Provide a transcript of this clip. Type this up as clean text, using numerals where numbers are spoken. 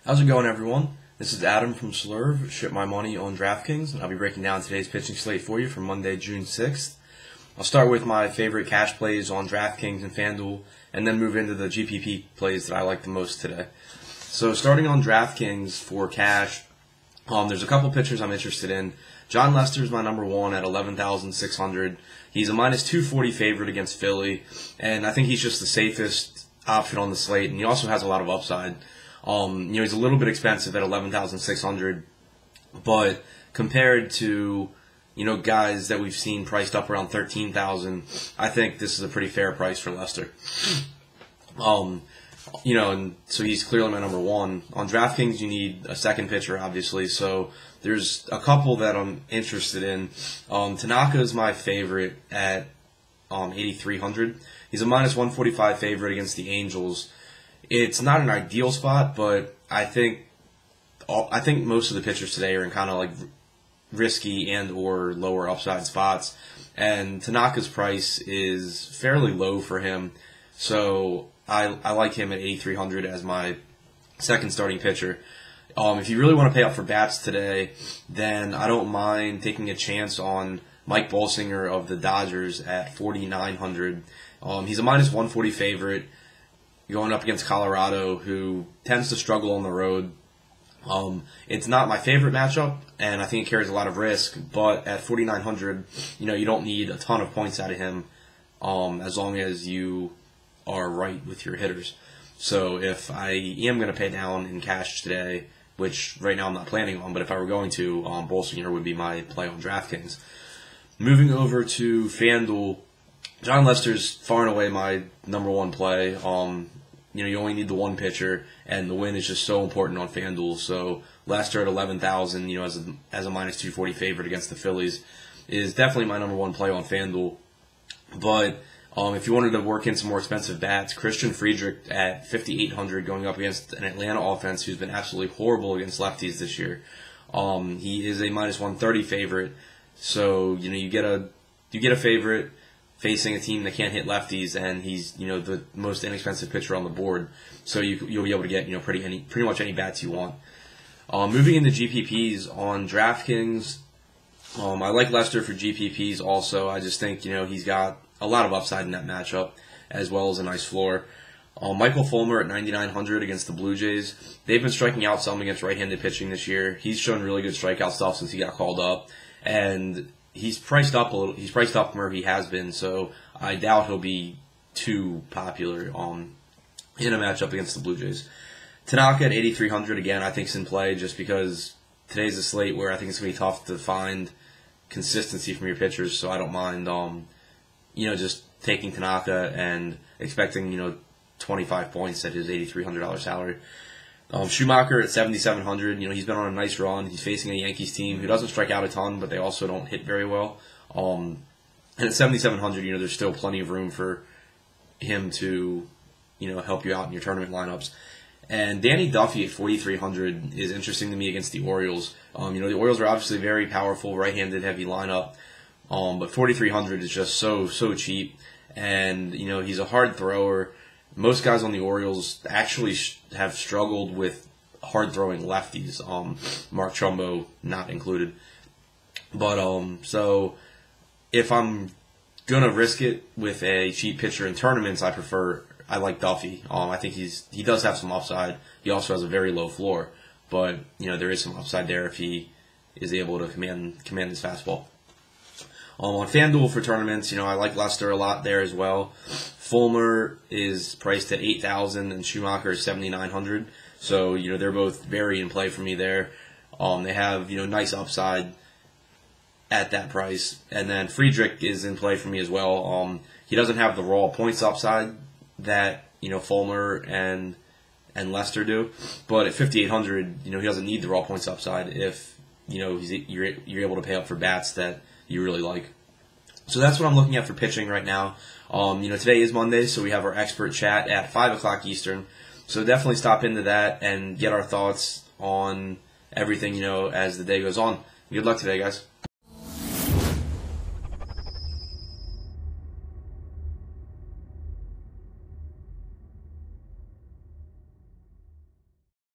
How's it going, everyone? This is Adam from Slurv, Ship My Money on DraftKings, and I'll be breaking down today's pitching slate for you for Monday, June 6th. I'll start with my favorite cash plays on DraftKings and FanDuel, and then move into the GPP plays that I like the most today. So starting on DraftKings for cash, there's a couple pitchers I'm interested in. Jon Lester's my number one at 11,600. He's a minus 240 favorite against Philly, and I think he's just the safest option on the slate, and he also has a lot of upside. He's a little bit expensive at 11,600, but compared to, guys that we've seen priced up around 13,000, I think this is a pretty fair price for Lester. And so he's clearly my number one. On DraftKings, you need a second pitcher, obviously, so there's a couple that I'm interested in. Tanaka is my favorite at 8,300. He's a minus 145 favorite against the Angels. It's not an ideal spot, but I think most of the pitchers today are in kind of like risky and or lower upside spots, and Tanaka's price is fairly low for him, so I like him at 8,300 as my second starting pitcher. If you really want to pay up for bats today, then I don't mind taking a chance on Mike Bolsinger of the Dodgers at 4,900. He's a minus 140 favorite, going up against Colorado, who tends to struggle on the road. It's not my favorite matchup, and I think it carries a lot of risk, but at 4,900, you don't need a ton of points out of him, as long as you are right with your hitters. So if I am going to pay down in cash today, which right now I'm not planning on, but if I were going to, Bolsinger would be my play on DraftKings. Moving over to FanDuel, Jon Lester's far and away my number one play. You only need the one pitcher, and the win is just so important on FanDuel. So Lester at 11,000, as a minus 240 favorite against the Phillies, is definitely my number one play on FanDuel. But if you wanted to work in some more expensive bats, Christian Friedrich at 5,800 going up against an Atlanta offense who's been absolutely horrible against lefties this year. He is a minus 130 favorite, so you get a favorite facing a team that can't hit lefties, and he's the most inexpensive pitcher on the board, so you'll be able to get pretty much any bats you want. Moving into GPPs on DraftKings, I like Lester for GPPs also. I just think he's got a lot of upside in that matchup, as well as a nice floor. Michael Fulmer at 9,900 against the Blue Jays. They've been striking out some against right-handed pitching this year. He's shown really good strikeout stuff since he got called up, and he's priced up a little. He's priced up from where he has been, so I doubt he'll be too popular in a matchup against the Blue Jays. Tanaka at 8,300 again, I think is in play just because today's a slate where I think it's gonna be tough to find consistency from your pitchers. So I don't mind, just taking Tanaka and expecting 25 points at his $8,300 salary. Schumacher at 7,700. He's been on a nice run. He's facing a Yankees team who doesn't strike out a ton, but they also don't hit very well. And at 7,700, there's still plenty of room for him to, help you out in your tournament lineups. And Danny Duffy at 4,300 is interesting to me against the Orioles. The Orioles are obviously a very powerful right-handed heavy lineup, but 4,300 is just so cheap. And he's a hard thrower. Most guys on the Orioles actually have struggled with hard-throwing lefties, Mark Trumbo not included. But so if I'm going to risk it with a cheap pitcher in tournaments, I like Duffy. I think he does have some upside. He also has a very low floor, but there is some upside there if he is able to command his fastball. On FanDuel for tournaments, I like Lester a lot there as well. Fulmer is priced at 8,000 and Schumacher is 7,900. So, they're both very in play for me there. They have, nice upside at that price. And then Friedrich is in play for me as well. He doesn't have the raw points upside that, Fulmer and Lester do. But at 5,800, he doesn't need the raw points upside if, you're able to pay up for bats that you really like. So that's what I'm looking at for pitching right now. Today is Monday, so we have our expert chat at 5 o'clock Eastern. So definitely stop into that and get our thoughts on everything, as the day goes on. Good luck today, guys.